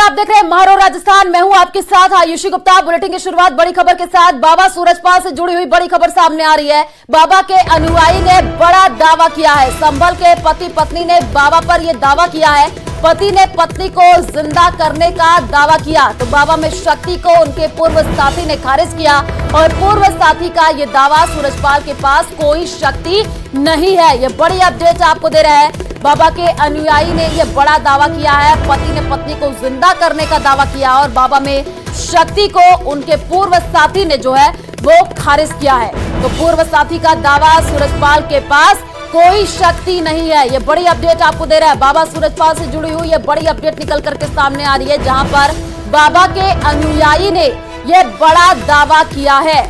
नमस्कार, आप देख रहे हैं महारो राजस्थान। मैं हूं आपके साथ आयुषी गुप्ता। बुलेटिन की शुरुआत बड़ी खबर के साथ। बाबा सूरजपाल से जुड़ी हुई बड़ी खबर सामने आ रही है। बाबा के अनुयायी ने बड़ा दावा किया है। संभल के पति पत्नी ने बाबा पर यह दावा किया है। पति ने पत्नी को जिंदा करने का दावा किया तो बाबा में शक्ति को उनके पूर्व साथी ने खारिज किया और पूर्व साथी का ये दावा सूरजपाल के पास कोई शक्ति नहीं है। ये बड़ी अपडेट आपको दे रहे हैं। बाबा के अनुयायी ने यह बड़ा दावा किया है। पति ने पत्नी को जिंदा करने का दावा किया और बाबा में शक्ति को उनके पूर्व साथी ने जो है वो खारिज किया है। तो पूर्व साथी का दावा, सूरजपाल के पास कोई शक्ति नहीं है। ये बड़ी अपडेट आपको दे रहा है। बाबा सूरजपाल से जुड़ी हुई ये बड़ी अपडेट निकल करके सामने आ रही है, जहां पर बाबा के अनुयायी ने यह बड़ा दावा किया है।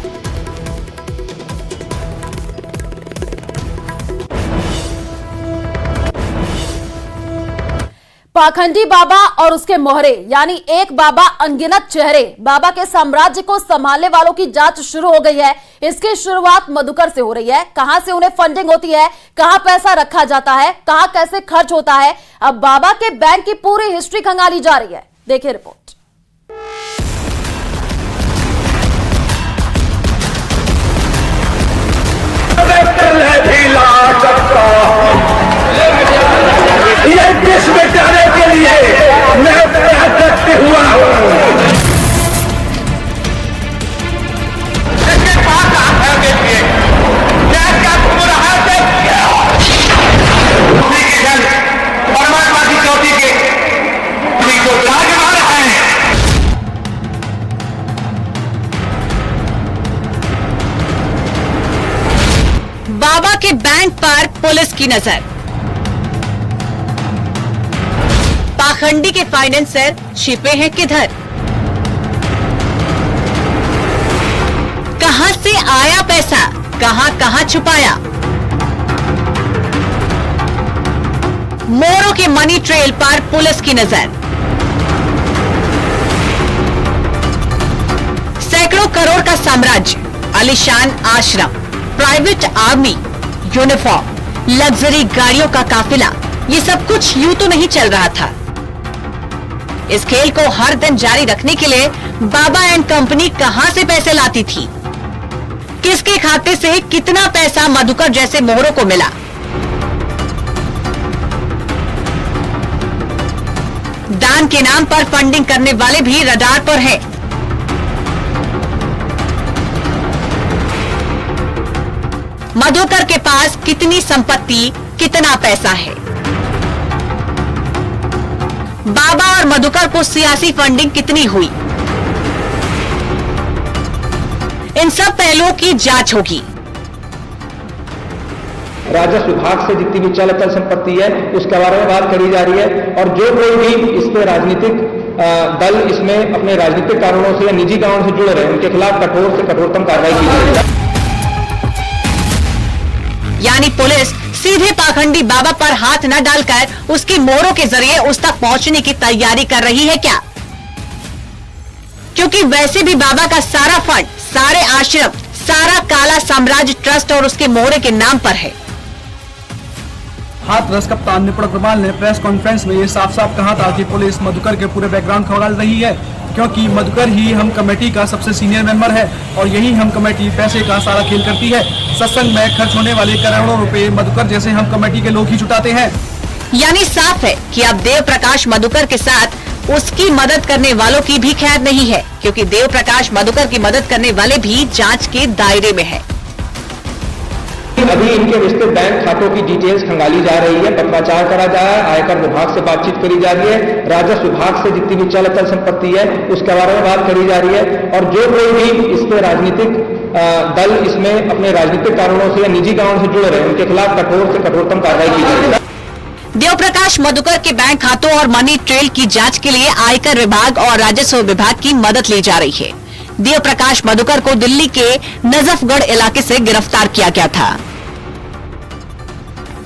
पाखंडी बाबा और उसके मोहरे, यानी एक बाबा अनगिनत चेहरे। बाबा के साम्राज्य को संभालने वालों की जांच शुरू हो गई है। इसकी शुरुआत मधुकर से हो रही है। कहां से उन्हें फंडिंग होती है, कहां पैसा रखा जाता है, कहां कैसे खर्च होता है, अब बाबा के बैंक की पूरी हिस्ट्री खंगाली जा रही है। देखिए रिपोर्ट। ये देश बचाने के लिए मैं प्रयास करते हुआ इसके पास आकर देखिए क्या क्या तुम रहा है परमात्मा की चौथी के जो राजमान है। बाबा के बैंक पर पुलिस की नजर। पाखंडी के फाइनेंसर छिपे हैं किधर? कहां से आया पैसा, कहां कहां छुपाया? मोरों के मनी ट्रेल पर पुलिस की नजर। सैकड़ों करोड़ का साम्राज्य, आलीशान आश्रम, प्राइवेट आर्मी, यूनिफॉर्म, लग्जरी गाड़ियों का काफिला, ये सब कुछ यूं तो नहीं चल रहा था। इस खेल को हर दिन जारी रखने के लिए बाबा एंड कंपनी कहां से पैसे लाती थी? किसके खाते से कितना पैसा मधुकर जैसे मोहरों को मिला? दान के नाम पर फंडिंग करने वाले भी रडार पर हैं। मधुकर के पास कितनी संपत्ति, कितना पैसा है? बाबा और मधुकर को सियासी फंडिंग कितनी हुई? इन सब पहलुओं की जांच होगी। राजस्व विभाग से जितनी भी चल अचल संपत्ति है उसके बारे में बात करी जा रही है और जो कोई भी इस पे राजनीतिक दल इसमें अपने राजनीतिक कारणों से या निजी कारणों से जुड़ रहे हैं, उनके खिलाफ कठोर से कठोरतम कार्रवाई की जाएगी। यानी पुलिस सीधे पाखंडी बाबा पर हाथ न डालकर उसकी मोहरों के जरिए उस तक पहुंचने की तैयारी कर रही है क्या? क्योंकि वैसे भी बाबा का सारा फंड, सारे आश्रम, सारा काला साम्राज्य ट्रस्ट और उसके मोहरे के नाम पर है। हाथरस कप्तान निपुण अग्रवाल ने प्रेस कॉन्फ्रेंस में ये साफ साफ कहा था कि पुलिस मधुकर के पूरे बैकग्राउंड खंगाल रही है, क्योंकि मधुकर ही हम कमेटी का सबसे सीनियर मेंबर है और यही हम कमेटी पैसे का सारा खेल करती है। सत्संग में खर्च होने वाले करोड़ों रुपए मधुकर जैसे हम कमेटी के लोग ही जुटाते हैं। यानी साफ है कि अब देव प्रकाश मधुकर के साथ उसकी मदद करने वालों की भी खैर नहीं है, क्योंकि देव प्रकाश मधुकर की मदद करने वाले भी जांच के दायरे में है। अभी इनके विस्तृत बैंक खातों की डिटेल्स खंगाली जा रही है, पत्राचार करा जा रहा है, आयकर विभाग से बातचीत करी जा रही है, राजस्व विभाग से जितनी भी चल अचल संपत्ति है उसके बारे में बात करी जा रही है और जो कोई भी इसमें राजनीतिक दल इसमें अपने राजनीतिक कारणों से या निजी कारणों से जुड़ रहे हैं, उनके खिलाफ कठोर से कठोरतम कार्रवाई की जाएगी। देव प्रकाश मधुकर के बैंक खातों और मनी ट्रेल की जांच के लिए आयकर विभाग और राजस्व विभाग की मदद ली जा रही है। देव प्रकाश मधुकर को दिल्ली के नजफगढ़ इलाके से गिरफ्तार किया गया था।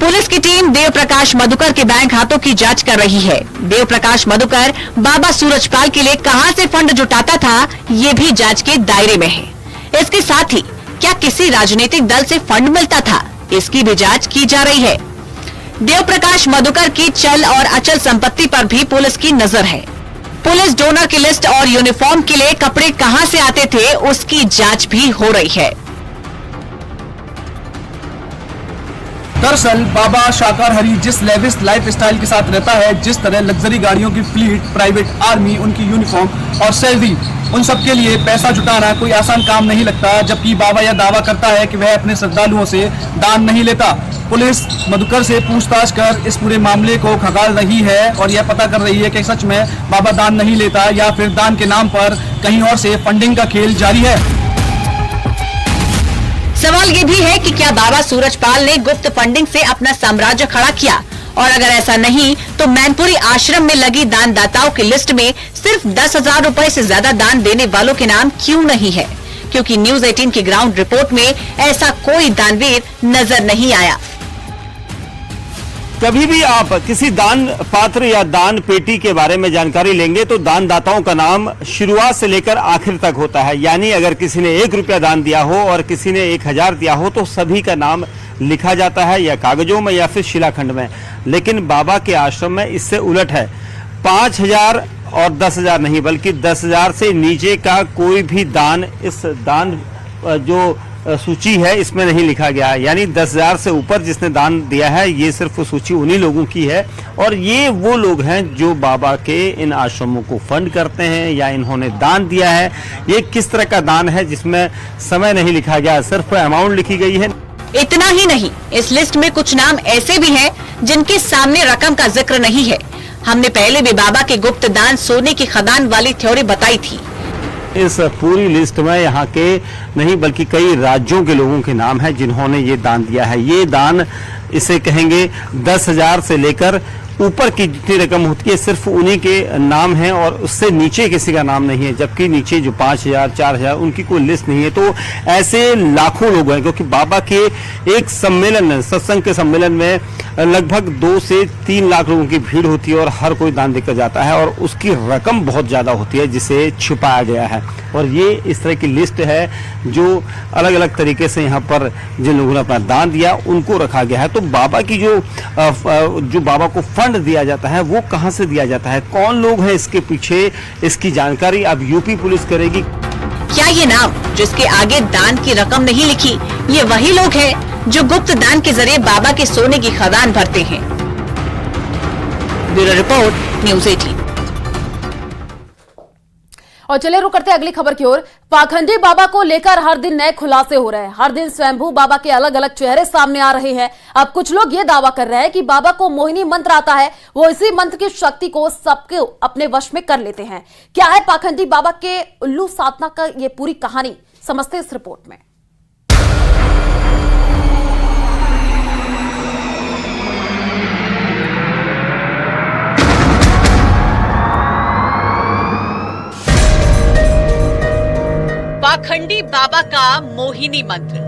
पुलिस की टीम देव प्रकाश मधुकर के बैंक खातों की जांच कर रही है। देव प्रकाश मधुकर बाबा सूरजपाल के लिए कहां से फंड जुटाता था, ये भी जांच के दायरे में है। इसके साथ ही क्या किसी राजनीतिक दल से फंड मिलता था, इसकी भी जांच की जा रही है। देव प्रकाश मधुकर की चल और अचल संपत्ति पर भी पुलिस की नजर है। पुलिस डोनर की लिस्ट और यूनिफॉर्म के लिए कपड़े कहां से आते थे उसकी जांच भी हो रही है। दरअसल बाबा शाकाहारी जिस लेविश लाइफ स्टाइल के साथ रहता है, जिस तरह लग्जरी गाड़ियों की फ्लीट, प्राइवेट आर्मी, उनकी यूनिफॉर्म और सैलरी, उन सब के लिए पैसा जुटाना कोई आसान काम नहीं लगता। जबकि बाबा यह दावा करता है कि वह अपने श्रद्धालुओं से दान नहीं लेता। पुलिस मधुकर से पूछताछ कर इस पूरे मामले को खंगाल रही है और यह पता कर रही है कि सच में बाबा दान नहीं लेता या फिर दान के नाम पर कहीं और से फंडिंग का खेल जारी है। सवाल ये भी है कि क्या बाबा सूरजपाल ने गुप्त फंडिंग से अपना साम्राज्य खड़ा किया, और अगर ऐसा नहीं तो मैनपुरी आश्रम में लगी दानदाताओं की लिस्ट में सिर्फ 10,000 रुपए से ज्यादा दान देने वालों के नाम क्यों नहीं है? क्योंकि न्यूज 18 की ग्राउंड रिपोर्ट में ऐसा कोई दानवीर नजर नहीं आया। कभी भी आप किसी दान पात्र या दान पेटी के बारे में जानकारी लेंगे तो दानदाताओं का नाम शुरुआत से लेकर आखिर तक होता है। यानी अगर किसी ने 1 रुपया दान दिया हो और किसी ने 1000 दिया हो तो सभी का नाम लिखा जाता है, या कागजों में या फिर शिलाखंड में। लेकिन बाबा के आश्रम में इससे उलट है। 5000 और 10,000 नहीं, बल्कि 10,000 से नीचे का कोई भी दान इस दान जो सूची है इसमें नहीं लिखा गया है। यानी 10,000 से ऊपर जिसने दान दिया है ये सिर्फ सूची उन्हीं लोगों की है, और ये वो लोग हैं जो बाबा के इन आश्रमों को फंड करते हैं या इन्होंने दान दिया है। ये किस तरह का दान है जिसमें समय नहीं लिखा गया, सिर्फ अमाउंट लिखी गई है। इतना ही नहीं, इस लिस्ट में कुछ नाम ऐसे भी हैं जिनके सामने रकम का जिक्र नहीं है। हमने पहले भी बाबा के गुप्त दान सोने की खदान वाली थ्योरी बताई थी। इस पूरी लिस्ट में यहाँ के नहीं बल्कि कई राज्यों के लोगों के नाम है जिन्होंने ये दान दिया है। ये दान इसे कहेंगे 10,000 से लेकर ऊपर की जितनी रकम होती है सिर्फ उन्हीं के नाम है, और उससे नीचे किसी का नाम नहीं है। जबकि नीचे जो 5,000 4,000 उनकी कोई लिस्ट नहीं है। तो ऐसे लाखों लोग हैं, क्योंकि बाबा के एक सम्मेलन में, सत्संग के सम्मेलन में लगभग 2 से 3 लाख लोगों की भीड़ होती है और हर कोई दान देकर जाता है, और उसकी रकम बहुत ज्यादा होती है जिसे छुपाया गया है। और ये इस तरह की लिस्ट है जो अलग अलग तरीके से यहाँ पर जिन लोगों ने अपना दान दिया उनको रखा गया है। तो बाबा की जो बाबा को फंड दिया जाता है वो कहाँ से दिया जाता है, कौन लोग हैं इसके पीछे, इसकी जानकारी अब यूपी पुलिस करेगी। क्या ये नाम जिसके आगे दान की रकम नहीं लिखी, ये वही लोग हैं जो गुप्त दान के जरिए बाबा के सोने की खदान भरते हैं? Bureau report, news 18। और चलिए रुक करते हैं अगली खबर की ओर। पाखंडी बाबा को लेकर हर दिन नए खुलासे हो रहे हैं। हर दिन स्वयंभू बाबा के अलग अलग चेहरे सामने आ रहे हैं। अब कुछ लोग ये दावा कर रहे हैं कि बाबा को मोहिनी मंत्र आता है, वो इसी मंत्र की शक्ति को सबके अपने वश में कर लेते हैं। क्या है पाखंडी बाबा के उल्लू साधना का ये पूरी कहानी, समझते इस रिपोर्ट में। पाखंडी बाबा का मोहिनी मंत्र।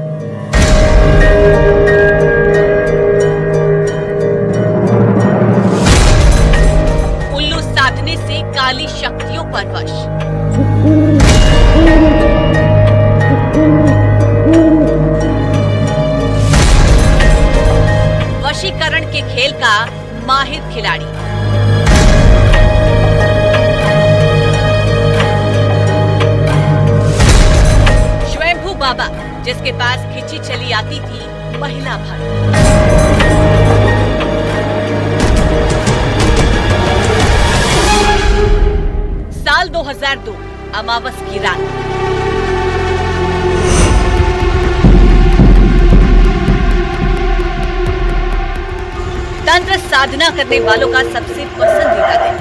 उल्लू साधने से काली शक्तियों पर वश। वशीकरण के खेल का माहिर खिलाड़ी। बाबा जिसके पास खिंची चली आती थी महिला भर। साल 2002 अमावस की रात। तंत्र साधना करने वालों का सबसे पसंदीदा दिन।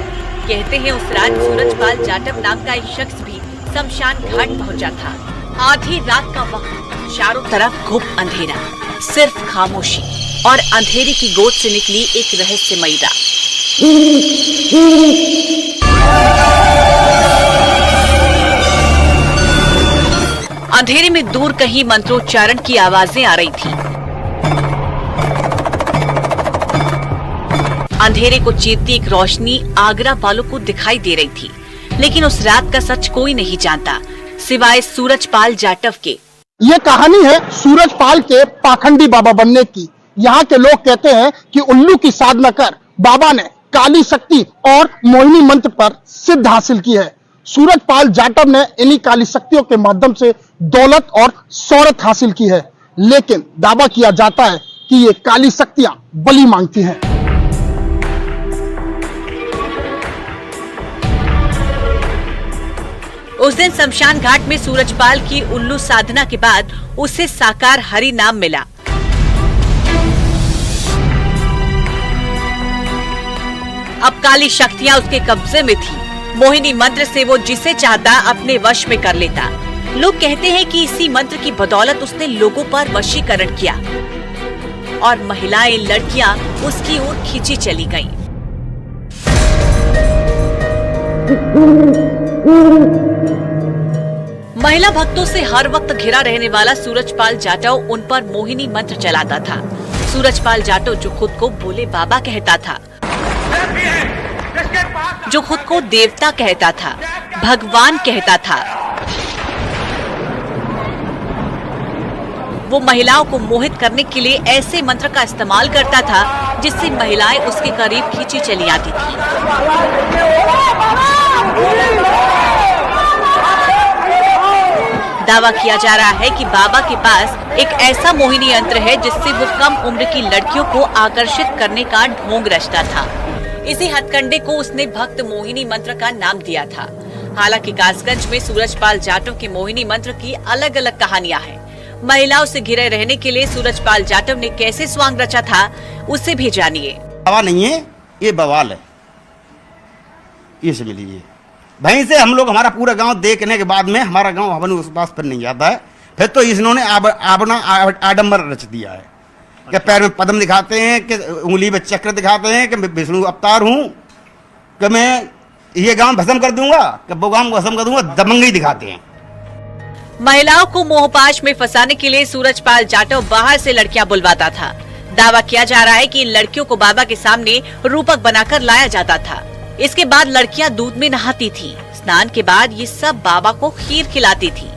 कहते हैं उस रात सूरजपाल जाटव नाम का एक शख्स भी शमशान घाट पहुंचा था। आधी रात का वक्त, चारों तरफ घुप अंधेरा, सिर्फ खामोशी और अंधेरे की गोद से निकली एक रहस्यमयी रात। अंधेरे में दूर कहीं मंत्रोच्चारण की आवाजें आ रही थी। अंधेरे को चीरती एक रोशनी आगरा वालों को दिखाई दे रही थी, लेकिन उस रात का सच कोई नहीं जानता सिवाय सूरजपाल जाटव के। ये कहानी है सूरजपाल के पाखंडी बाबा बनने की। यहाँ के लोग कहते हैं कि उल्लू की साधना कर बाबा ने काली शक्ति और मोहिनी मंत्र पर सिद्ध हासिल की है। सूरजपाल जाटव ने इन्हीं काली शक्तियों के माध्यम से दौलत और शोहरत हासिल की है, लेकिन दावा किया जाता है कि ये काली शक्तियां बलि मांगती हैं। उस दिन शमशान घाट में सूरजपाल की उल्लू साधना के बाद उसे साकार हरि नाम मिला। अब काली शक्तियां उसके कब्जे में थी। मोहिनी मंत्र से वो जिसे चाहता अपने वश में कर लेता। लोग कहते हैं कि इसी मंत्र की बदौलत उसने लोगों पर वशीकरण किया और महिलाएं, लड़कियां उसकी ओर खींची चली गईं। महिला भक्तों से हर वक्त घिरा रहने वाला सूरजपाल जाटव उन पर मोहिनी मंत्र चलाता था। सूरजपाल जाटव जो खुद को भोले बाबा कहता था, जो खुद को देवता कहता था, भगवान कहता था, वो महिलाओं को मोहित करने के लिए ऐसे मंत्र का इस्तेमाल करता था जिससे महिलाएं उसके करीब खींची चली आती थी। दावा किया जा रहा है कि बाबा के पास एक ऐसा मोहिनी यंत्र है जिससे वो कम उम्र की लड़कियों को आकर्षित करने का ढोंग रचता था। इसी हथकंडे को उसने भक्त मोहिनी मंत्र का नाम दिया था। हालांकि कासगंज में सूरजपाल जाटव के मोहिनी मंत्र की अलग अलग कहानियां हैं। महिलाओं से घिरे रहने के लिए सूरजपाल जाटव ने कैसे स्वांग रचा था, उसे भी जानिए। बाबा नहीं है, ये बवाल है। ये समझ लीजिए। वहीं से हम लोग, हमारा पूरा गांव देखने के बाद में हमारा गांव हवन उस पास पर नहीं जाता है। फिर तो इन्होंने अपना आडंबर रच दिया है कि पैर में पद्म दिखाते हैं, कि उंगली में चक्र दिखाते हैं, कि मैं विष्णु अवतार हूँ, कि मैं ये गांव भस्म कर दूंगा, कि वो गांव भस्म कर दूंगा। दबंगई दिखाते हैं। महिलाओं को मोहपाश में फंसाने के लिए सूरजपाल जाटव बाहर से लड़कियां बुलवाता था। दावा किया जा रहा है कि इन लड़कियों को बाबा के सामने रूपक बनाकर लाया जाता था। इसके बाद लड़कियां दूध में नहाती थी। स्नान के बाद ये सब बाबा को खीर खिलाती थी।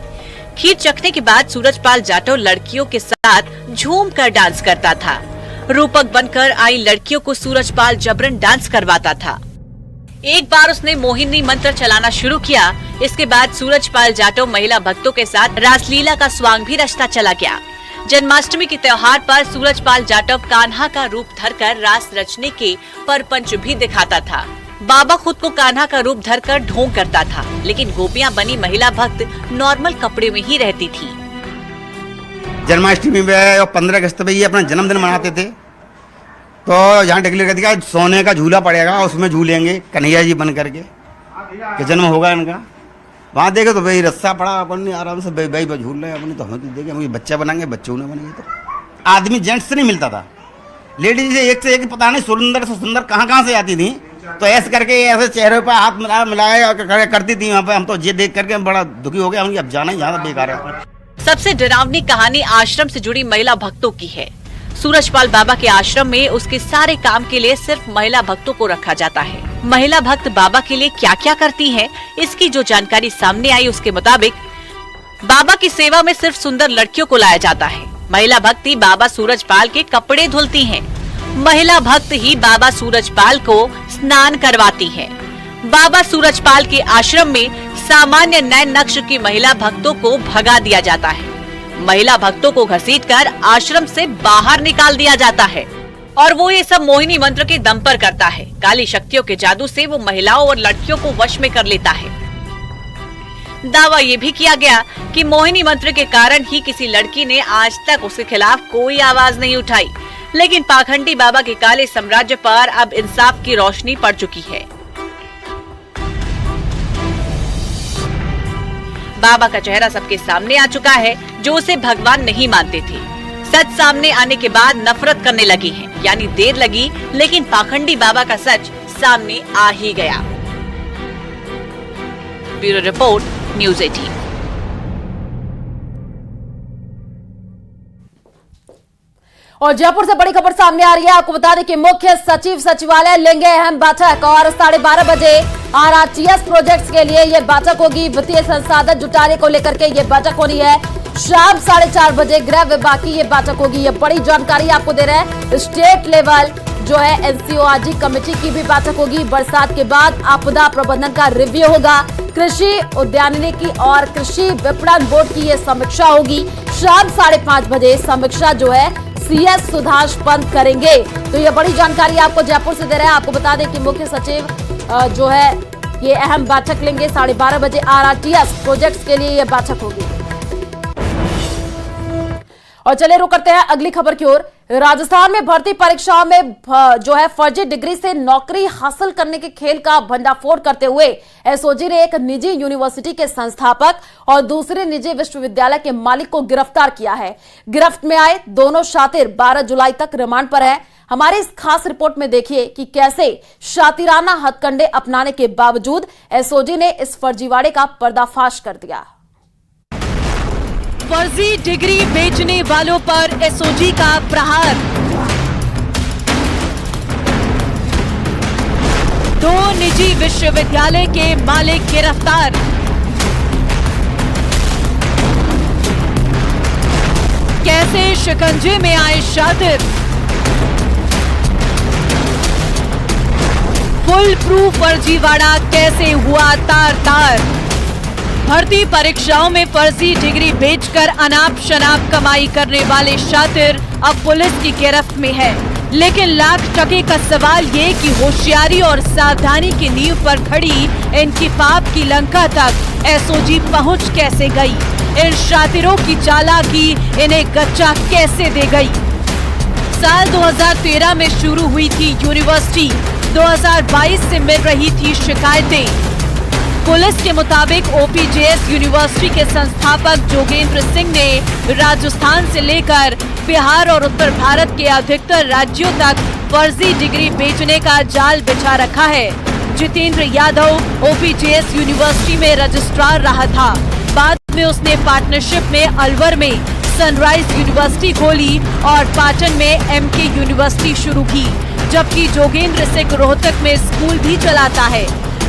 खीर चखने के बाद सूरजपाल जाटव लड़कियों के साथ झूम कर डांस करता था। रूपक बनकर आई लड़कियों को सूरजपाल जबरन डांस करवाता था। एक बार उसने मोहिनी मंत्र चलाना शुरू किया। इसके बाद सूरजपाल जाटव महिला भक्तों के साथ रासलीला का स्वांग भी रचता चला गया। जन्माष्टमी के त्योहार पर सूरजपाल जाटव कान्हा का रूप धरकर रास रचने के परपंच भी दिखाता था। बाबा खुद को कान्हा का रूप धरकर ढोंग करता था, लेकिन गोपियां बनी महिला भक्त नॉर्मल कपड़े में ही रहती थी। जन्माष्टमी में और 15 अगस्त में ये अपना जन्मदिन मनाते थे, तो यहाँ डिक्लेयर कर दिया सोने का झूला पड़ेगा, उसमें झूलेंगे कन्हैया जी बन करके, कि जन्म होगा इनका। वहाँ देखे तो भाई रस्सा पड़ा, अपन आराम से भाई झूल रहे हैं अपन, तो हमें तो देखे मुझे बच्चा बनाएंगे, बच्चे उन्हें बनेंगे। तो आदमी जेंट्स से नहीं मिलता था, लेडीज से एक पता नहीं सुंदर से सुंदर कहाँ से आती थी। तो ऐसे करके ऐसे चेहरे पर हाथ मिलाया करती थी वहाँ पे। हम तो ये देख करके बड़ा दुखी हो गया, हम अब जाना ही यहाँ बेकार है। सबसे डरावनी कहानी आश्रम से जुड़ी महिला भक्तों की है। सूरजपाल बाबा के आश्रम में उसके सारे काम के लिए सिर्फ महिला भक्तों को रखा जाता है। महिला भक्त बाबा के लिए क्या क्या करती हैं, इसकी जो जानकारी सामने आई उसके मुताबिक बाबा की सेवा में सिर्फ सुंदर लड़कियों को लाया जाता है। महिला भक्ति बाबा सूरजपाल के कपड़े धुलती हैं। महिला भक्त ही बाबा सूरजपाल को स्नान करवाती है। बाबा सूरजपाल के आश्रम में सामान्य नए नक्श की महिला भक्तों को भगा दिया जाता है। महिला भक्तों को घसीटकर आश्रम से बाहर निकाल दिया जाता है और वो ये सब मोहिनी मंत्र के दम पर करता है। काली शक्तियों के जादू से वो महिलाओं और लड़कियों को वश में कर लेता है। दावा ये भी किया गया कि मोहिनी मंत्र के कारण ही किसी लड़की ने आज तक उसके खिलाफ कोई आवाज नहीं उठाई, लेकिन पाखंडी बाबा के काले साम्राज्य पर अब इंसाफ की रोशनी पड़ चुकी है। बाबा का चेहरा सबके सामने आ चुका है, जो उसे भगवान नहीं मानते थे। सच सामने आने के बाद नफरत करने लगी हैं, यानी देर लगी, लेकिन पाखंडी बाबा का सच सामने आ ही गया। Bureau report, news 18। और जयपुर से बड़ी खबर सामने आ रही है। आपको बता दें कि मुख्य सचिव सचिवालय लेंगे अहम बैठक और 12:30 बजे आरआरटीएस प्रोजेक्ट्स के लिए यह बैठक होगी। वित्तीय संसाधन जुटाने को लेकर के यह बैठक हो रही है। शाम 4:30 बजे गृह विभाग की यह बैठक होगी। यह बड़ी जानकारी आपको दे रहे हैं। स्टेट लेवल जो है एनसीओआरटी कमेटी की भी बैठक होगी। बरसात के बाद आपदा प्रबंधन का रिव्यू होगा। कृषि उद्यानिकी और कृषि विपणन बोर्ड की यह समीक्षा होगी। शाम 5:30 बजे समीक्षा जो है सीएस सुधांश पंत करेंगे। तो ये बड़ी जानकारी आपको जयपुर से दे रहे हैं। आपको बता दें कि मुख्य सचिव जो है ये अहम बैठक लेंगे। 12:30 बजे आरआरटीएस प्रोजेक्ट्स के लिए यह बैठक होगी। और चलिए रुक करते हैं अगली खबर की ओर। राजस्थान में भर्ती परीक्षाओं में जो है फर्जी डिग्री से नौकरी हासिल करने के खेल का भंडाफोड़ करते हुए एसओजी ने एक निजी यूनिवर्सिटी के संस्थापक और दूसरे निजी विश्वविद्यालय के मालिक को गिरफ्तार किया है। गिरफ्त में आए दोनों शातिर 12 जुलाई तक रिमांड पर है। हमारी इस खास रिपोर्ट में देखिए कि कैसे शातिराना हथकंडे अपनाने के बावजूद एसओजी ने इस फर्जीवाड़े का पर्दाफाश कर दिया। फर्जी डिग्री बेचने वालों पर एसओजी का प्रहार। 2 निजी विश्वविद्यालय के मालिक गिरफ्तार। कैसे शिकंजे में आए शातिर। फुल प्रूफ फर्जीवाड़ा कैसे हुआ तार तार। भर्ती परीक्षाओं में फर्जी डिग्री बेचकर अनाप शनाप कमाई करने वाले शातिर अब पुलिस की गिरफ्त में है। लेकिन लाख टके का सवाल ये कि होशियारी और सावधानी की नींव पर खड़ी इनकी पाप की लंका तक एसओजी पहुंच कैसे गई। इन शातिरों की चालाकी इन्हें गच्चा कैसे दे गई। साल 2013 में शुरू हुई थी यूनिवर्सिटी, 2022 से मिल रही थी शिकायतें। पुलिस के मुताबिक ओपीजेएस यूनिवर्सिटी के संस्थापक जोगेंद्र सिंह ने राजस्थान से लेकर बिहार और उत्तर भारत के अधिकतर राज्यों तक फर्जी डिग्री बेचने का जाल बिछा रखा है। जितेंद्र यादव ओपीजेएस यूनिवर्सिटी में रजिस्ट्रार रहा था। बाद में उसने पार्टनरशिप में अलवर में सनराइज यूनिवर्सिटी खोली और पाटन में एमके यूनिवर्सिटी शुरू की। जबकि जोगेंद्र सिंह रोहतक में स्कूल भी चलाता है।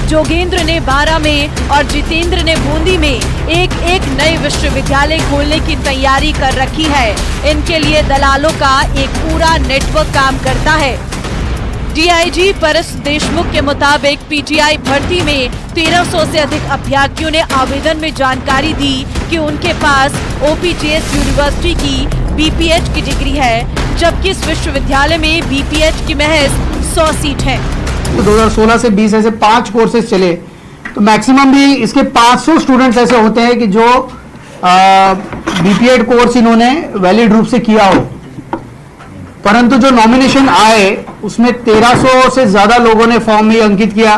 जोगेंद्र ने 12 में और जितेंद्र ने बूंदी में एक नए विश्वविद्यालय खोलने की तैयारी कर रखी है। इनके लिए दलालों का एक पूरा नेटवर्क काम करता है। डीआईजी परस देशमुख के मुताबिक पीटीआई भर्ती में 1300 से अधिक अभ्यर्थियों ने आवेदन में जानकारी दी कि उनके पास ओपीजेएस यूनिवर्सिटी की बीपीएच की डिग्री है, जबकि इस विश्वविद्यालय में बीपीएच की महज 100 सीट है। 2016 से 20 ऐसे 5 कोर्सेज चले, तो मैक्सिमम भी इसके 500 स्टूडेंट्स ऐसे होते हैं कि जो बीपीएड कोर्स इन्होंने वैलिड रूप से किया हो, परंतु जो नॉमिनेशन आए उसमें 1300 से ज्यादा लोगों ने फॉर्म में अंकित किया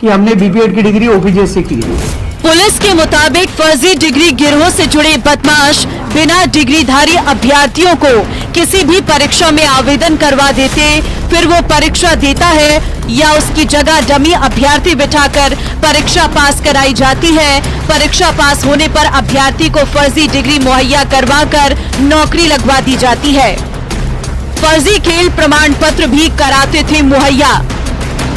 कि हमने बीपीएड की डिग्री ओपीजेएस से की है। पुलिस के मुताबिक फर्जी डिग्री गिरोह से जुड़े बदमाश बिना डिग्रीधारी अभ्यर्थियों को किसी भी परीक्षा में आवेदन करवा देते, फिर वो परीक्षा देता है या उसकी जगह डमी अभ्यर्थी बिठाकर परीक्षा पास कराई जाती है। परीक्षा पास होने पर अभ्यर्थी को फर्जी डिग्री मुहैया करवाकर नौकरी लगवा दी जाती है। फर्जी खेल प्रमाण पत्र भी कराते थे मुहैया।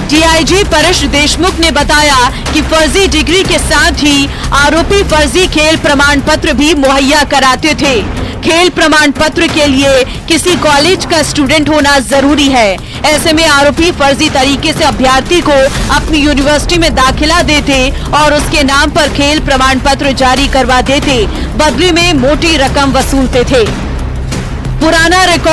डीआईजी परश देशमुख ने बताया कि फर्जी डिग्री के साथ ही आरोपी फर्जी खेल प्रमाण पत्र भी मुहैया कराते थे। खेल प्रमाण पत्र के लिए किसी कॉलेज का स्टूडेंट होना जरूरी है। ऐसे में आरोपी फर्जी तरीके से अभ्यर्थी को अपनी यूनिवर्सिटी में दाखिला देते और उसके नाम पर खेल प्रमाण पत्र जारी करवा देते, बदले में मोटी रकम वसूलते थे। पुराना रिकॉर्ड